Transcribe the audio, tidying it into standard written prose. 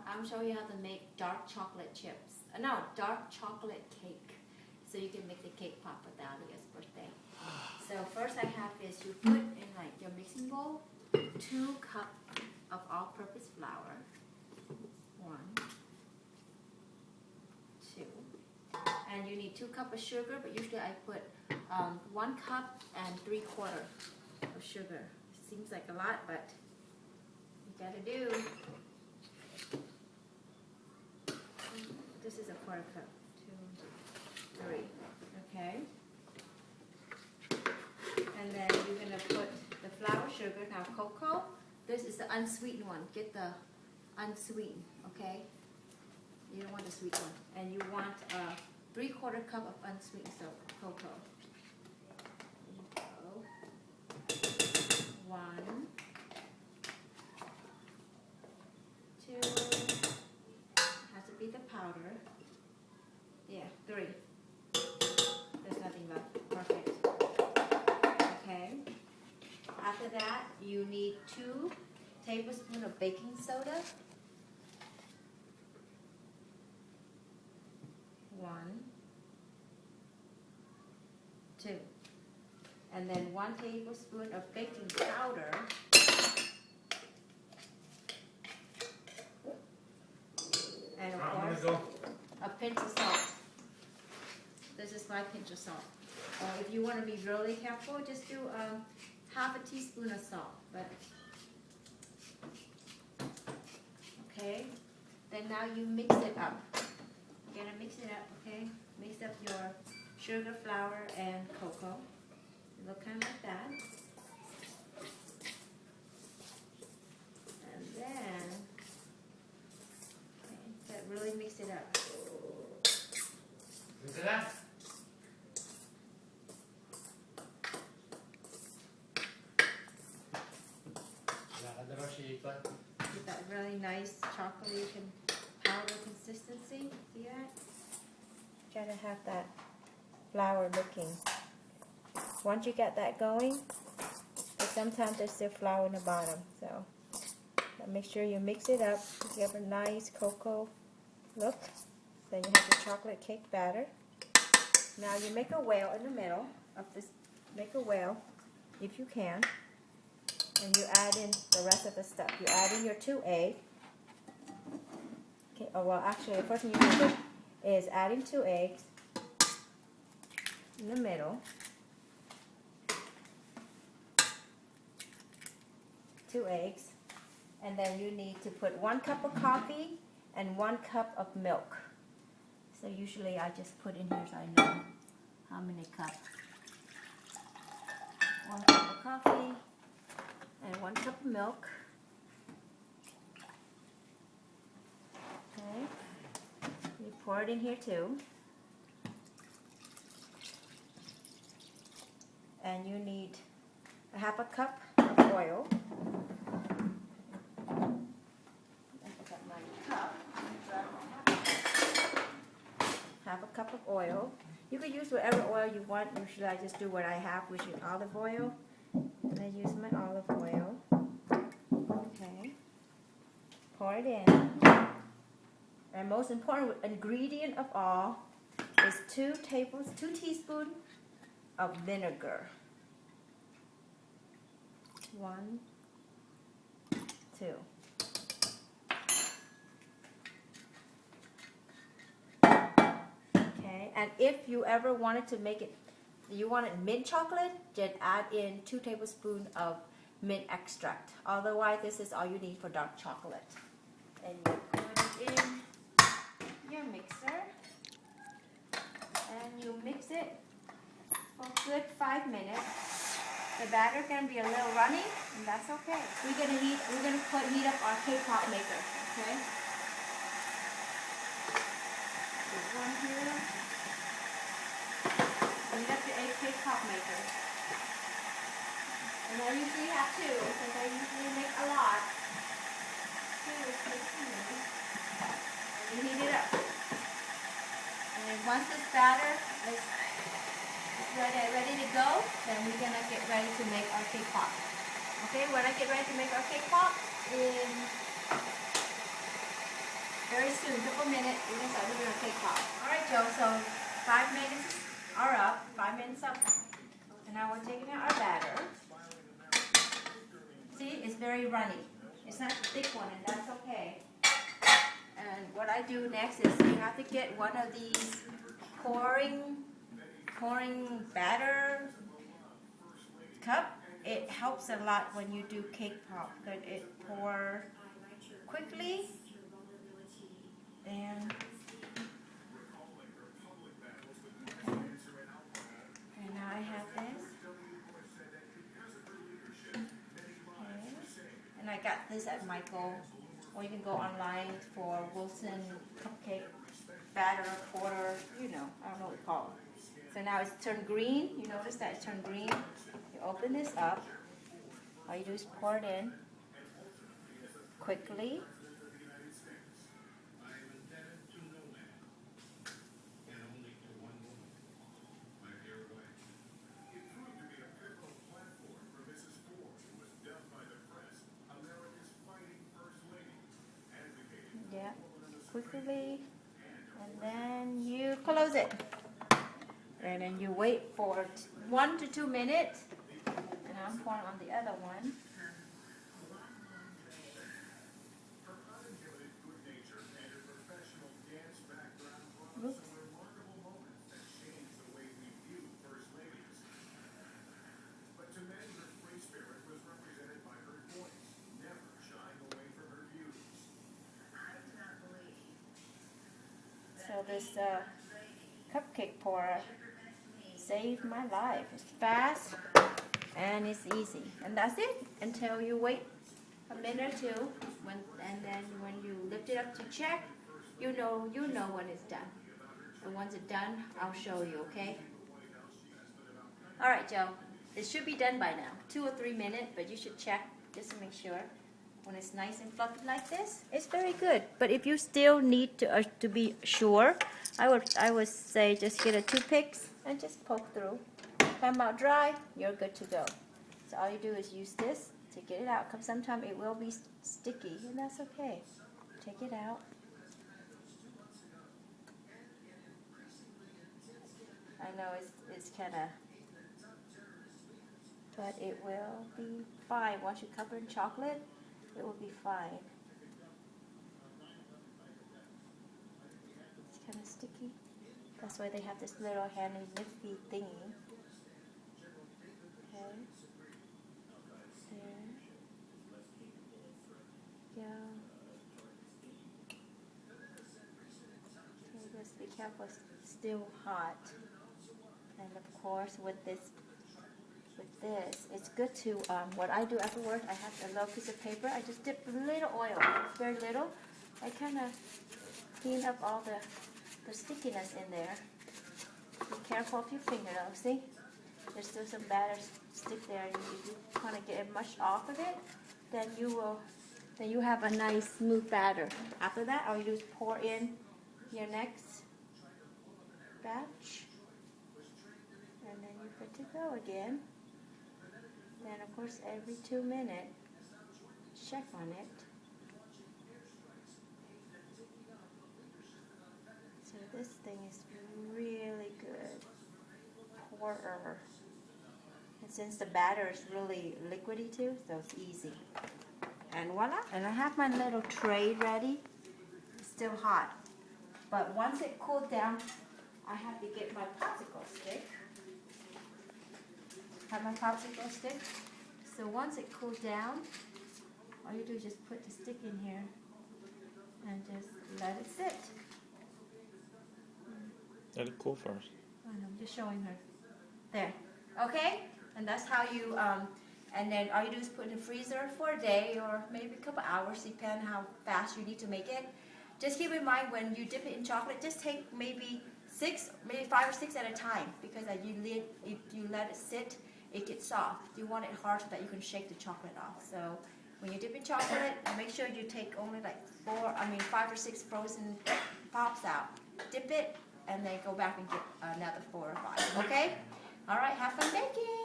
I'm showing you how to make dark chocolate chips. No, dark chocolate cake. So you can make the cake pop for Dahlia's birthday. So first I have is you put in like your mixing bowl 2 cups of all-purpose flour. 1, 2. And you need 2 cups of sugar, but usually I put 1 cup and 3/4 of sugar. Seems like a lot, but you gotta do. This is a 1/4 cup. 2, 3. Okay. And then you're gonna put the flour, sugar, now cocoa. This is the unsweetened one. Get the unsweetened, okay? You don't want the sweet one. And you want a 3/4 cup of unsweetened cocoa. There you go. 1, 2. Has to be the powder. Yeah, 3. There's nothing left. Perfect. Okay. After that, you need 2 tablespoons of baking soda. 1, 2. And then 1 tablespoon of baking powder. And of course, a pinch of salt. This is my pinch of salt. If you want to be really careful, just do half a teaspoon of salt. But okay, then now you mix it up. You're gonna mix it up, okay? Mix up your sugar, flour, and cocoa. Look kind of like that. And then, okay, that really mix it up. Look at that. Get that really nice chocolate and powder consistency. See that? Gotta have that flour looking. Once you get that going, but sometimes there's still flour in the bottom. So make sure you mix it up. You have a nice cocoa look. Then you have the chocolate cake batter. Now you make a well in the middle of this. Make a well if you can. And you add in the rest of the stuff. You add in your 2 eggs. Okay, oh, well, actually, the first thing you do is add in 2 eggs in the middle. 2 eggs. And then you need to put 1 cup of coffee and 1 cup of milk. So usually I just put in here so I know how many cups. 1 cup of coffee. And 1 cup of milk. Okay. You pour it in here too. And you need a half a cup of oil. I forgot my cup. Half a cup of oil. You could use whatever oil you want. Usually I just do what I have, which is olive oil. And I use my olive oil. Okay. Pour it in. And most important ingredient of all is 2 teaspoons of vinegar. 1, 2. Okay. And if you ever wanted to make it, you want it mint chocolate, then add in 2 tablespoons of mint extract. Otherwise, this is all you need for dark chocolate. And you put it in your mixer. And you mix it for a good 5 minutes. The batter can be a little runny, and that's okay. We're gonna heat up our cake pop maker, okay? There's one here. Heat up the cake pop maker. And I usually have 2, because I usually make a lot. 2 is good for me. And you heat it up. And then once this batter is ready to go, then we're gonna get ready to make our cake pop. Okay, when I get ready to make our cake pop in very soon, couple minutes, we're gonna start doing our cake pop. All right, Joe. So 5 minutes are up. 5 minutes up, and now we're taking out our batter. See, it's very runny. It's not a thick one, and that's okay. And what I do next is you have to get one of these pouring batter cup. It helps a lot when you do cake pop because it pours quickly. And now I have this. Okay. And I got this at Michael, or you can go online for Wilson cupcake batter quarter. You know, I don't know what you call it. So now it's turned green. You notice that it's turned green. You open this up. All you do is pour it in quickly. Yeah, quickly, and then you close it. And then you wait for 1 to 2 minutes. And I'm pouring on the other one. Oops. So this cupcake pourer saved my life. It's fast and it's easy, and that's it until you wait a minute or two. And then when you lift it up to check, you know when it's done. And once it's done, I'll show you. Okay. All right, Joe. It should be done by now. 2 or 3 minutes, but you should check just to make sure. When it's nice and fluffy like this, it's very good. But if you still need to be sure, I would say just get a toothpick and just poke through. Come out dry, you're good to go. So all you do is use this to get it out. Because sometimes it will be sticky, and that's okay. Take it out. I know it's kind of, but it will be fine. Once you cover in chocolate, it will be fine. It's kind of sticky. That's why they have this little handy nifty thingy. Okay. There. Yeah. Okay, just be careful. It's still hot. And of course, with this, it's good to, what I do afterwards, I have a little piece of paper. I just dip a little oil, very little. I kind of clean up all the stickiness in there. Be careful of your finger though, see? There's still some batter stick there. If you want to get it much off of it, then you have a nice smooth batter. After that, all you do is pour in your next batch. And then you're good to go again. Then, of course, every 2 minutes, check on it. So this thing is really good. Pourer. And since the batter is really liquidy too, so it's easy. And voila. And I have my little tray ready. It's still hot. But once it cools down, I have to get my popsicle stick. Have my popsicle stick. So once it cools down, all you do is just put the stick in here and just let it sit. Let it cool first. I know, I'm just showing her. There. Okay? And that's how you, and then all you do is put it in the freezer for a day or maybe a couple hours, depending how fast you need to make it. Just keep in mind when you dip it in chocolate, just take maybe 5 or 6 at a time, because if you let it sit, it gets soft. You want it hard so that you can shake the chocolate off. So when you dip in chocolate, make sure you take only like 5 or 6 frozen pops out. Dip it, and then go back and get another 4 or 5. Okay? All right, have fun baking.